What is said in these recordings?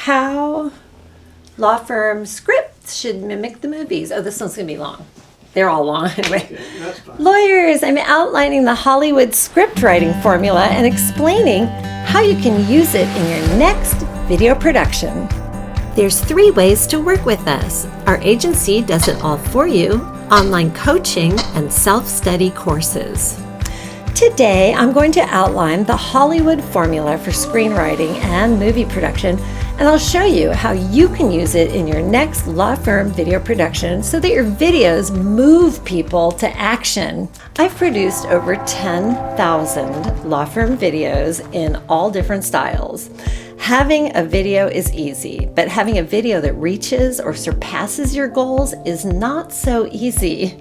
How law firm scripts should mimic the movies. Oh, this one's going to be long. They're all long anyway. Yeah, that's fine. Lawyers, I'm outlining the Hollywood script writing formula and explaining how you can use it in your next video production. There's 3 ways to work with us. Our agency does it all for you, online coaching, and self-study courses. Today, I'm going to outline the Hollywood formula for screenwriting and movie production, and I'll show you how you can use it in your next law firm video production so that your videos move people to action. I've produced over 10,000 law firm videos in all different styles. Having a video is easy, but having a video that reaches or surpasses your goals is not so easy.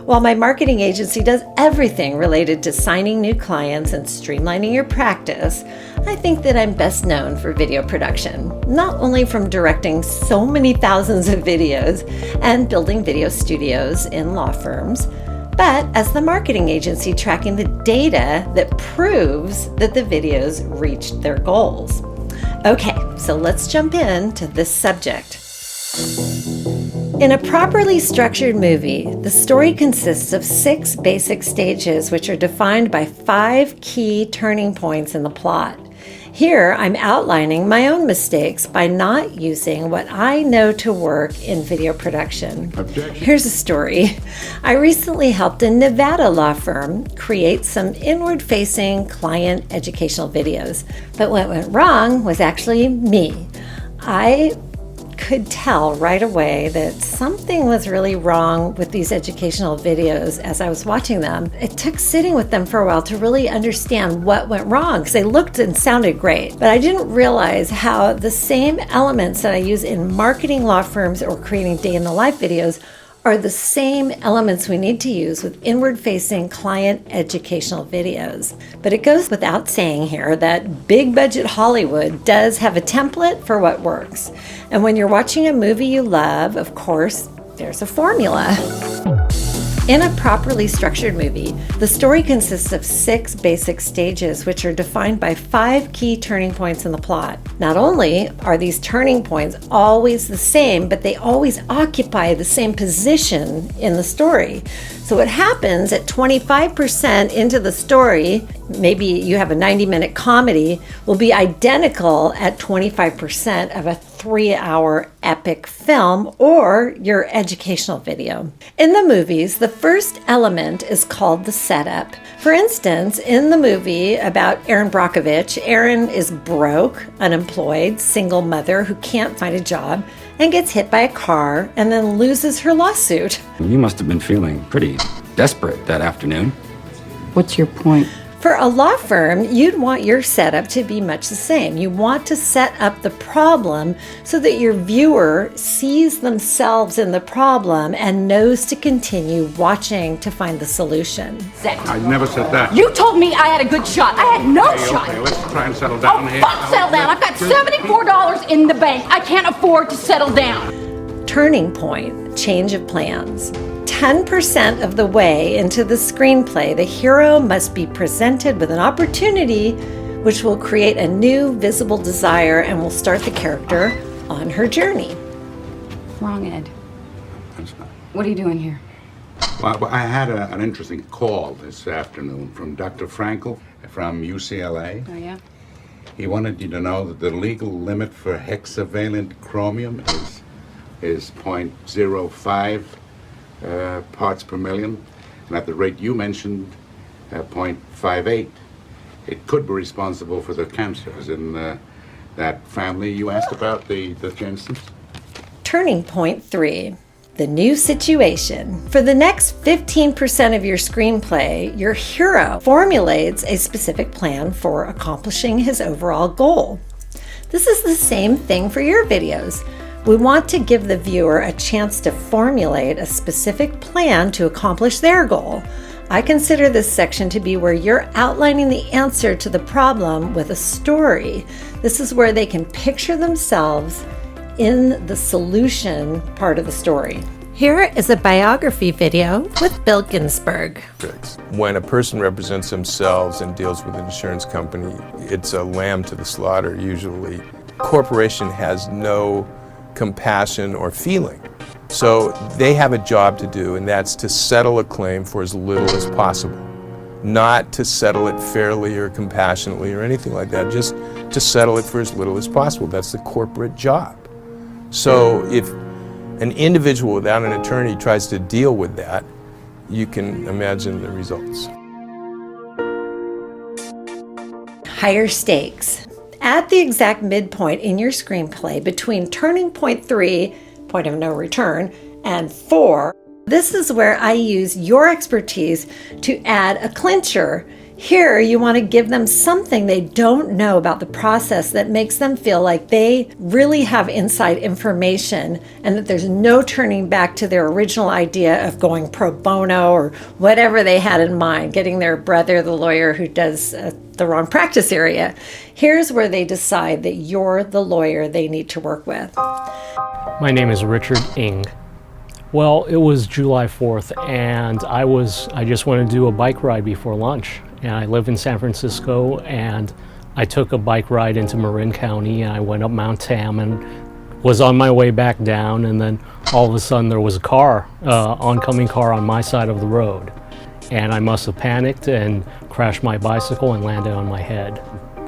While my marketing agency does everything related to signing new clients and streamlining your practice, I think that I'm best known for video production, not only from directing so many thousands of videos and building video studios in law firms, but as the marketing agency tracking the data that proves that the videos reached their goals. Okay, so let's jump into this subject. In a properly structured movie, the story consists of 6 basic stages which are defined by 5 key turning points in the plot. Here, I'm outlining my own mistakes by not using what I know to work in video production. Objection. Here's a story. I recently helped a Nevada law firm create some inward-facing client educational videos. But what went wrong was actually me. I could tell right away that something was really wrong with these educational videos as I was watching them. It took sitting with them for a while to really understand what went wrong because they looked and sounded great. But I didn't realize how the same elements that I use in marketing law firms or creating day in the life videos are the same elements we need to use with inward-facing client educational videos. But it goes without saying here that big budget Hollywood does have a template for what works. And when you're watching a movie you love, of course, there's a formula. In a properly structured movie, the story consists of 6 basic stages which are defined by 5 key turning points in the plot. Not only are these turning points always the same, but they always occupy the same position in the story. So what happens at 25% into the story, maybe you have a 90-minute comedy, will be identical at 25% of a 3-hour epic film or your educational video. In the movies, the first element is called the setup. For instance, in the movie about Erin Brockovich, Erin is broke, unemployed, single mother who can't find a job and gets hit by a car and then loses her lawsuit. You must have been feeling pretty desperate that afternoon. What's your point? For a law firm, you'd want your setup to be much the same. You want to set up the problem so that your viewer sees themselves in the problem and knows to continue watching to find the solution. I never said that. You told me I had a good shot. I had no shot. Okay, let's try and settle down here. Fuck, settle down. I've got $74 in the bank. I can't afford to settle down. Turning point, change of plans. 10% of the way into the screenplay, the hero must be presented with an opportunity which will create a new visible desire and will start the character on her journey. Wrong, Ed. That's fine. What are you doing here? Well, I had an interesting call this afternoon from Dr. Frankel from UCLA. Oh, yeah? He wanted you to know that the legal limit for hexavalent chromium is 0.05 parts per million, and at the rate you mentioned, 0.58. It could be responsible for the cancers in that family you asked about, the Jensens. Turning point 3, the new situation. For the next 15% of your screenplay, your hero formulates a specific plan for accomplishing his overall goal. This is the same thing for your videos. We want to give the viewer a chance to formulate a specific plan to accomplish their goal. I consider this section to be where you're outlining the answer to the problem with a story. This is where they can picture themselves in the solution part of the story. Here is a biography video with Bill Ginsberg. When a person represents themselves and deals with an insurance company, it's a lamb to the slaughter usually. corporation has no compassion or feeling. So they have a job to do, and that's to settle a claim for as little as possible. Not to settle it fairly or compassionately or anything like that, just to settle it for as little as possible. That's the corporate job. So if an individual without an attorney tries to deal with that, you can imagine the results. Higher stakes. At the exact midpoint in your screenplay between turning point 3, point of no return, and 4, this is where I use your expertise to add a clincher. Here, you want to give them something they don't know about the process that makes them feel like they really have inside information and that there's no turning back to their original idea of going pro bono or whatever they had in mind, getting their brother, the lawyer who does the wrong practice area. Here's where they decide that you're the lawyer they need to work with. My name is Richard Ng. Well, it was July 4th, and I just wanted to do a bike ride before lunch. And I live in San Francisco, and I took a bike ride into Marin County, and I went up Mount Tam and was on my way back down, and then all of a sudden there was a car, oncoming car on my side of the road. And I must have panicked and crashed my bicycle and landed on my head.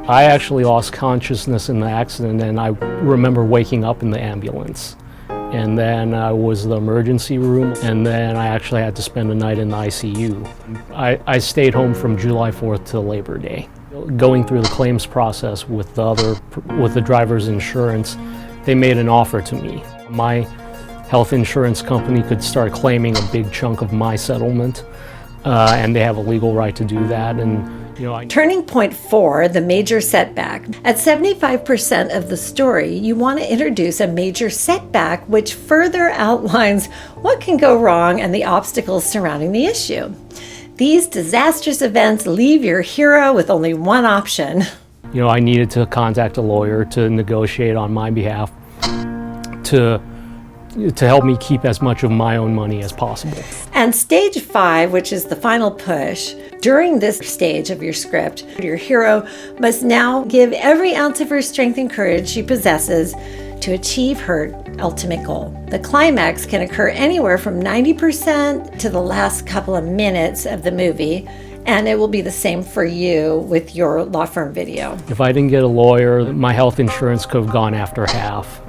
I actually lost consciousness in the accident, and I remember waking up in the ambulance. And then I was in the emergency room, and then I actually had to spend the night in the ICU. I stayed home from July 4th to Labor Day. Going through the claims process with the driver's insurance, they made an offer to me. My health insurance company could start claiming a big chunk of my settlement, and they have a legal right to do that. And Turning point 4, the major setback. At 75% of the story, you want to introduce a major setback which further outlines what can go wrong and the obstacles surrounding the issue. These disastrous events leave your hero with only one option. I needed to contact a lawyer to negotiate on my behalf to help me keep as much of my own money as possible. And stage 5, which is the final push, during this stage of your script, your hero must now give every ounce of her strength and courage she possesses to achieve her ultimate goal. The climax can occur anywhere from 90% to the last couple of minutes of the movie, and it will be the same for you with your law firm video. If I didn't get a lawyer, my health insurance could have gone after half.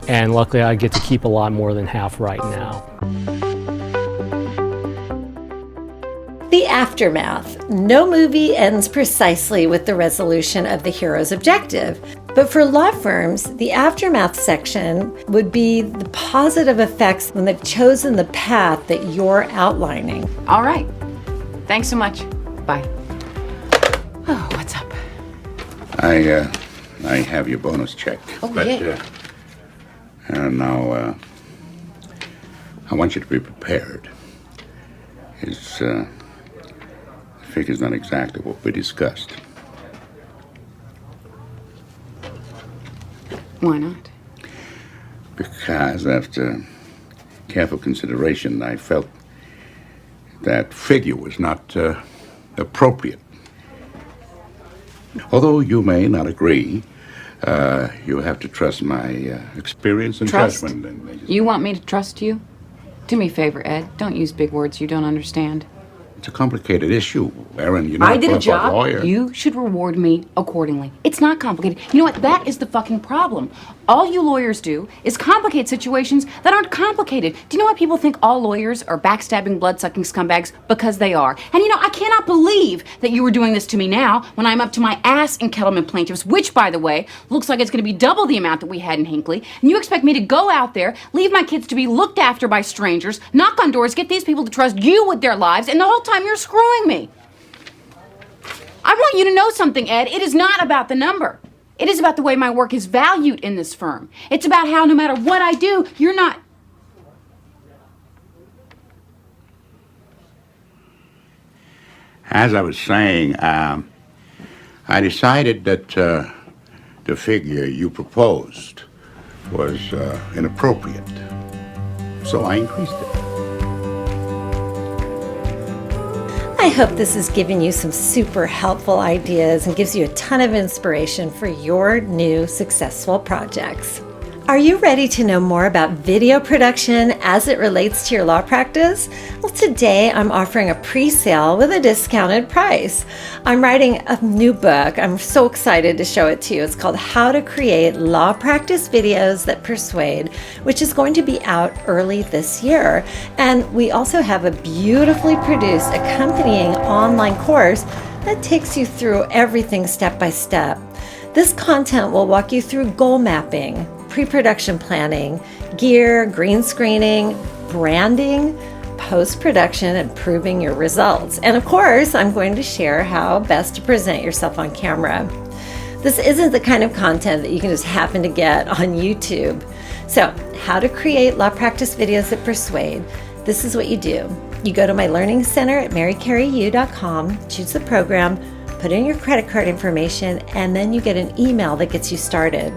And luckily I get to keep a lot more than half right now. The aftermath. No movie ends precisely with the resolution of the hero's objective. But for law firms, the aftermath section would be the positive effects when they've chosen the path that you're outlining. All right. Thanks so much. Bye. Oh, what's up? I have your bonus check. Oh, yeah. Now, I want you to be prepared. The figure's not exactly what we discussed. Why not? Because after careful consideration, I felt that figure was not appropriate. Although you may not agree, you have to trust my experience and Trust? judgment. You want me to trust you? Do me a favor, Ed. Don't use big words you don't understand. It's a complicated issue, Aaron. You're not I did a job. lawyer. You should reward me accordingly. It's not complicated. You know what? That is the fucking problem. All you lawyers do is complicate situations that aren't complicated. Do you know why people think all lawyers are backstabbing, blood-sucking scumbags? Because they are. And I cannot believe that you were doing this to me now when I'm up to my ass in Kettleman plaintiffs, which, by the way, looks like it's going to be double the amount that we had in Hinckley. And you expect me to go out there, leave my kids to be looked after by strangers, knock on doors, get these people to trust you with their lives, and the whole time you're screwing me. I want you to know something, Ed. It is not about the number. It is about the way my work is valued in this firm. It's about how no matter what I do, you're not... As I was saying, I decided that the figure you proposed was inappropriate, so I increased it. I hope this has given you some super helpful ideas and gives you a ton of inspiration for your new successful projects. Are you ready to know more about video production as it relates to your law practice? Well, today I'm offering a pre-sale with a discounted price. I'm writing a new book. I'm so excited to show it to you. It's called How to Create Law Practice Videos That Persuade, which is going to be out early this year. And we also have a beautifully produced accompanying online course that takes you through everything step by step. This content will walk you through goal mapping, pre-production planning, gear, green screening, branding, post-production, and proving your results. And of course, I'm going to share how best to present yourself on camera. This isn't the kind of content that you can just happen to get on YouTube. So, how to create law practice videos that persuade. This is what you do. You go to my learning center at marycaryu.com, choose the program, put in your credit card information, and then you get an email that gets you started.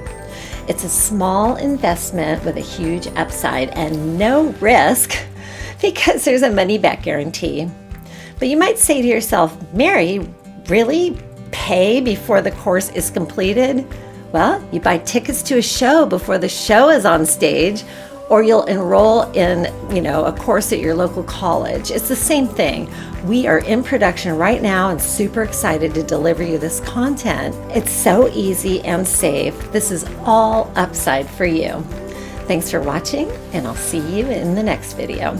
It's a small investment with a huge upside and no risk because there's a money-back guarantee. But you might say to yourself, Mary, really? Pay before the course is completed? Well, you buy tickets to a show before the show is on stage, or you'll enroll in, a course at your local college. It's the same thing. We are in production right now and super excited to deliver you this content. It's so easy and safe. This is all upside for you. Thanks for watching, and I'll see you in the next video.